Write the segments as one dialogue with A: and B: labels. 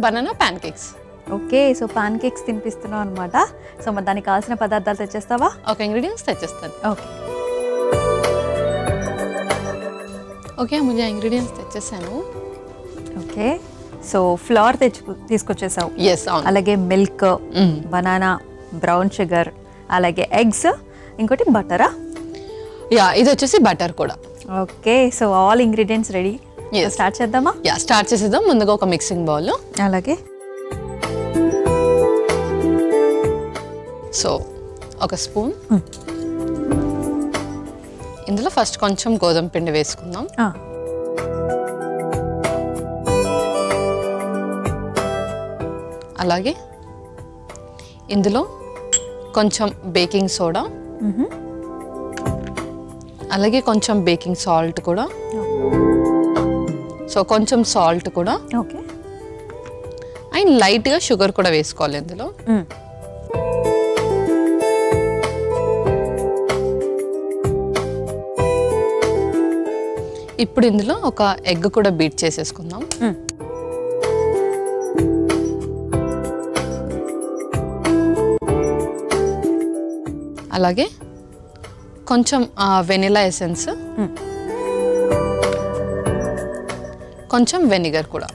A: Banana pancakes.
B: Okay, so pancakes తినిపిస్తున్నావు అనమాట. So మరి దానికి కావాల్సిన పదార్థాలు తెచ్చేస్తావా?
A: ఒక ఇంగ్రీడియంట్స్ తెచ్చేస్తాను.
B: ఓకే
A: ఓకే, ముందు ఇంగ్రీడియంట్స్ తెచ్చేసాను.
B: ఓకే, సో ఫ్లవర్ తీసుకొచ్చేసావు.
A: ఎస్, అవును.
B: అలాగే మిల్క్, బనానా, బ్రౌన్ షుగర్, అలాగే ఎగ్స్, ఇంకోటి బటరా?
A: యా, ఇది వచ్చేసి బటర్ కూడా.
B: Okay, so all ingredients ready. Start చేద్దామా?
A: యా, స్టార్ట్ చేసేద్దాం. ముందుగా ఒక మిక్సింగ్ బౌల్.
B: అలాగే
A: సో ఒక స్పూన్. ఇందులో ఫస్ట్ కొంచెం గోధుమ పిండి వేసుకుందాం. అలాగే ఇందులో కొంచెం బేకింగ్ సోడా, అలాగే కొంచెం బేకింగ్ సాల్ట్ కూడా. సో కొంచెం సాల్ట్ కూడా.
B: ఓకే,
A: అండ్ లైట్గా షుగర్ కూడా వేసుకోవాలి ఇందులో. ఇప్పుడు ఇందులో ఒక ఎగ్ కూడా బీట్ చేసేసుకుందాం. అలాగే కొంచెం వెనిలా ఎసెన్స్, కొంచెం వెనిగర్ కూడా.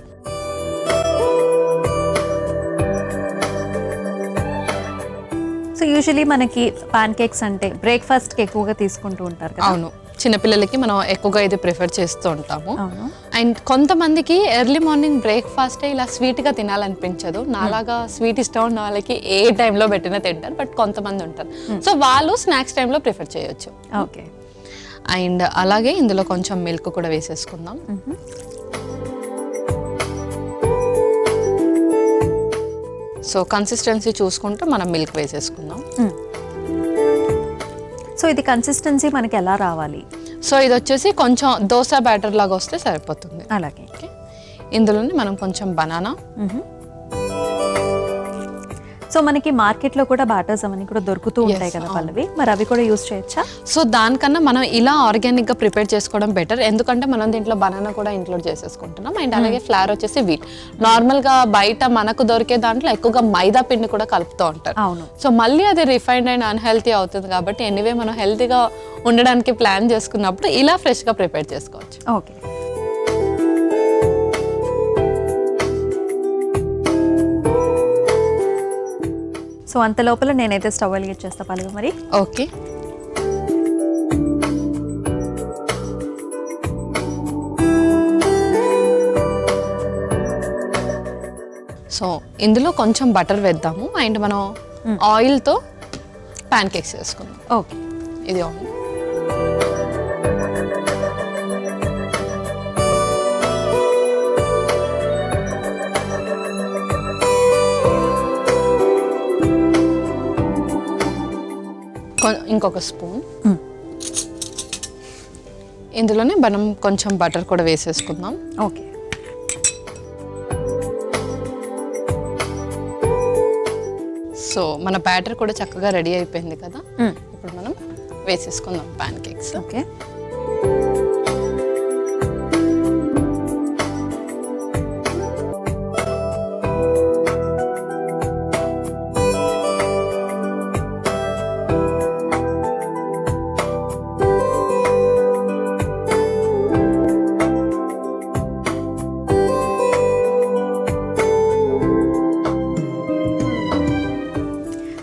B: సో యూజువలీ మనకి పాన్ కేక్స్ అంటే బ్రేక్ఫాస్ట్కి ఎక్కువగా తీసుకుంటూ ఉంటారు కదా?
A: అవును, చిన్నపిల్లలకి మనం ఎక్కువగా ఇది ప్రిఫర్ చేస్తూ ఉంటాము.
B: అవును.
A: అండ్ కొంతమందికి ఎర్లీ మార్నింగ్ బ్రేక్ఫాస్ట్ ఇలా స్వీట్గా తినాలనిపించదు. నాలాగా స్వీట్ ఇష్టం ఉన్న వాళ్ళకి ఏ టైంలో పెట్టినా తింటారు, బట్ కొంతమంది ఉంటారు. సో వాళ్ళు స్నాక్స్ టైంలో ప్రిఫర్ చేయొచ్చు.
B: ఓకే,
A: అండ్ అలాగే ఇందులో కొంచెం మిల్క్ కూడా వేసేసుకుందాం. సో కన్సిస్టెన్సీ చూసుకుంటూ మనం మిల్క్ వేసేసుకుందాం.
B: సో ఇది కన్సిస్టెన్సీ మనకి ఎలా రావాలి?
A: సో ఇది వచ్చేసి కొంచెం దోశ బ్యాటర్ లాగా వస్తే సరిపోతుంది.
B: అలాగే.
A: ఓకే, ఇందులోనే మనం కొంచెం బనానా.
B: సో మనకి మార్కెట్లో కూడా బ్యాటర్స్ అవన్నీ కూడా దొరుకుతూ ఉంటాయి కదా పల్లవి, మరి అవి కూడా యూస్ చేయొచ్చా?
A: సో దానికన్నా మనం ఇలా ఆర్గానిక్గా ప్రిపేర్ చేసుకోవడం బెటర్, ఎందుకంటే మనం దీంట్లో బనానా కూడా ఇంక్లూడ్ చేసేసుకుంటున్నాం. అండ్ అలాగే ఫ్లవర్ వచ్చేసి వీట్. నార్మల్గా బయట మనకు దొరికే దాంట్లో ఎక్కువగా మైదా పిండి కూడా కలుపుతూ ఉంటారు.
B: అవును.
A: సో మళ్ళీ అది రిఫైన్డ్ అండ్ అన్హెల్తీ అవుతుంది కాబట్టి ఎనీవే మనం హెల్తీగా ఉండడానికి ప్లాన్ చేసుకున్నప్పుడు ఇలా ఫ్రెష్గా ప్రిపేర్ చేసుకోవచ్చు.
B: ఓకే, సో అంత లోపల నేనైతే స్టవ్ వెలిగించేస్తా పల్లవి మరి.
A: ఓకే, సో ఇందులో కొంచెం బటర్ వేద్దాము. అండ్ మనం ఆయిల్తో ప్యాన్ కేక్స్ వేసుకుందాం.
B: ఓకే,
A: ఇది ఆయిల్. ఇంకొక స్పూన్. ఇందులోనే మనం కొంచెం బటర్ కూడా వేసేసుకుందాం.
B: ఓకే,
A: సో మన బ్యాటర్ కూడా చక్కగా రెడీ అయిపోయింది కదా. ఇప్పుడు మనం వేసేసుకుందాం ప్యాన్ కేక్స్.
B: ఓకే,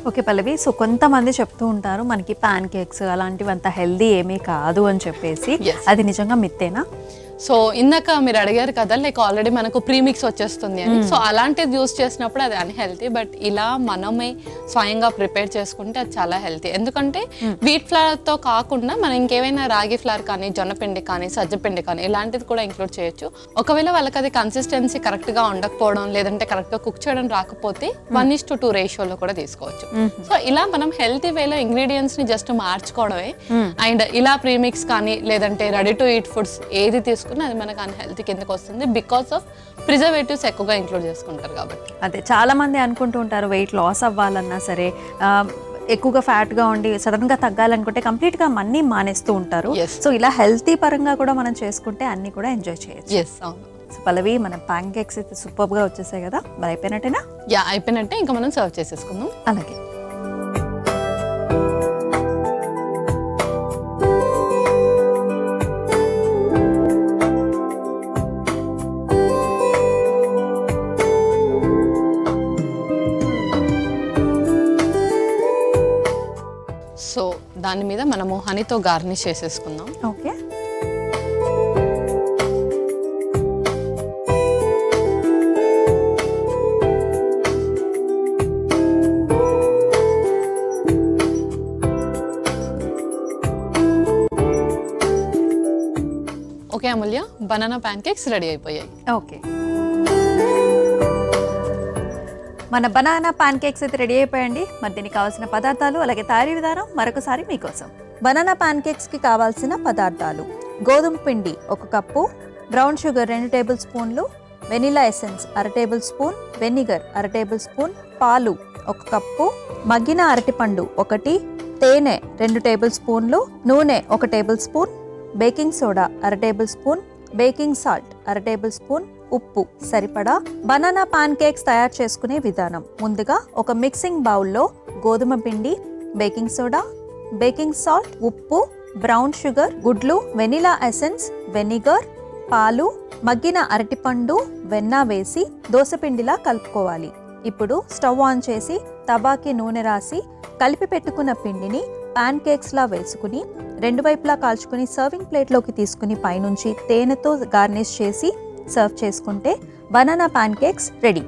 B: ఓకే పల్లవి. సో కొంతమంది చెప్తూ ఉంటారు మనకి పాన్ కేక్స్ అలాంటివి అంత హెల్దీ ఏమీ కాదు అని చెప్పేసి, అది నిజంగా మిత్తేనా?
A: సో ఇందాక మీరు అడిగారు కదా, లైక్ ఆల్రెడీ మనకు ప్రీమిక్స్ వచ్చేస్తుంది అని. సో అలాంటిది యూస్ చేసినప్పుడు అది అన్హెల్తీ, బట్ ఇలా మనమే స్వయంగా ప్రిపేర్ చేసుకుంటే అది చాలా హెల్తీ. ఎందుకంటే వీట్ ఫ్లవర్తో కాకుండా మనం ఇంకేమైనా రాగి ఫ్లవర్ కానీ, జొన్నపిండి కానీ, సజ్జపిండి కానీ ఇలాంటిది కూడా ఇంక్లూడ్ చేయొచ్చు. ఒకవేళ వాళ్ళకి అది కన్సిస్టెన్సీ కరెక్ట్గా ఉండకపోవడం, లేదంటే కరెక్ట్గా కుక్ చేయడం రాకపోతే 1:2 రేషియోలో కూడా తీసుకోవచ్చు. సో ఇలా మనం హెల్తీ వేలో ఇంగ్రీడియంట్స్ ని జస్ట్ మార్చుకోవడమే. అండ్ ఇలా ప్రీమిక్స్ కానీ లేదంటే రెడీ టు ఈట్ ఫుడ్స్ ఏది తీసుకున్నా అది మనకు అన్హెల్తీ కిందకి వస్తుంది, బికాస్ ఆఫ్ ప్రిజర్వేటివ్స్ ఎక్కువగా ఇంక్లూడ్ చేసుకుంటారు కాబట్టి.
B: అదే చాలా మంది అనుకుంటూ ఉంటారు వెయిట్ లాస్ అవ్వాలన్నా సరే, ఎక్కువగా ఫ్యాట్గా ఉండి సడన్గా తగ్గాలనుకుంటే కంప్లీట్గా అన్నీ మానేస్తూ ఉంటారు. సో ఇలా హెల్తీ పరంగా కూడా మనం చేసుకుంటే అన్నీ కూడా ఎంజాయ్ చేయొచ్చు.
A: అవును.
B: సో పల్లవి మన ప్యాన్ కేక్స్ అయితే సూపర్గా వచ్చేసాయి కదా, మరి అయిపోయినట్టేనా?
A: యా అయిపోయినట్టే, ఇంకా మనం సర్వ్ చేసేసుకుందాం.
B: అలాగే.
A: సో దాని మీద మనము హనీతో గార్నిష్ చేసేసుకుందాం.
B: ఓకే.
A: ఓకే అమూల్య, బనానా ప్యాన్ కేక్స్ రెడీ అయిపోయాయి.
B: ఓకే, మన బనానా పాన్ కేక్స్ అయితే రెడీ అయిపోయండి. మరి దీనికి కావాల్సిన పదార్థాలు అలాగే తయారీ విధానం మరొకసారి మీకోసం. బనానా పాన్ కేక్స్కి కావాల్సిన పదార్థాలు: గోధుమ పిండి 1 కప్పు, బ్రౌన్ షుగర్ 2 టేబుల్ స్పూన్లు, vanilla essence 1/2 table spoon, vinegar 1/2 table spoon, పాలు 1 కప్పు, మగ్గిన అరటిపండు 1, తేనె 2 టేబుల్ స్పూన్లు, నూనె 1 table spoon, baking soda 1/2 table spoon, baking salt 1/2 table spoon, ఉప్పు సరిపడా. బనానా పాన్ కేక్స్ తయారు చేసుకునే విధానం: ముందుగా ఒక మిక్సింగ్ బౌల్లో గోధుమ పిండి, బేకింగ్ సోడా, బేకింగ్ సాల్ట్, ఉప్పు, బ్రౌన్ షుగర్, గుడ్లు, వెనిలా ఎసెన్స్, వెనిగర్, పాలు, మగ్గిన అరటిపండు, వెన్న వేసి దోసపిండిలా కలుపుకోవాలి. ఇప్పుడు స్టవ్ ఆన్ చేసి తవాకి నూనె రాసి కలిపి పెట్టుకున్న పిండిని పాన్ కేక్స్ లా వేసుకుని 2 వైపులా కాల్చుకుని సర్వింగ్ ప్లేట్లోకి తీసుకుని పైనుంచి తేనెతో గార్నిష్ చేసి సర్వ్ చేసుకుంటే బనానా పాన్ కేక్స్ రెడీ.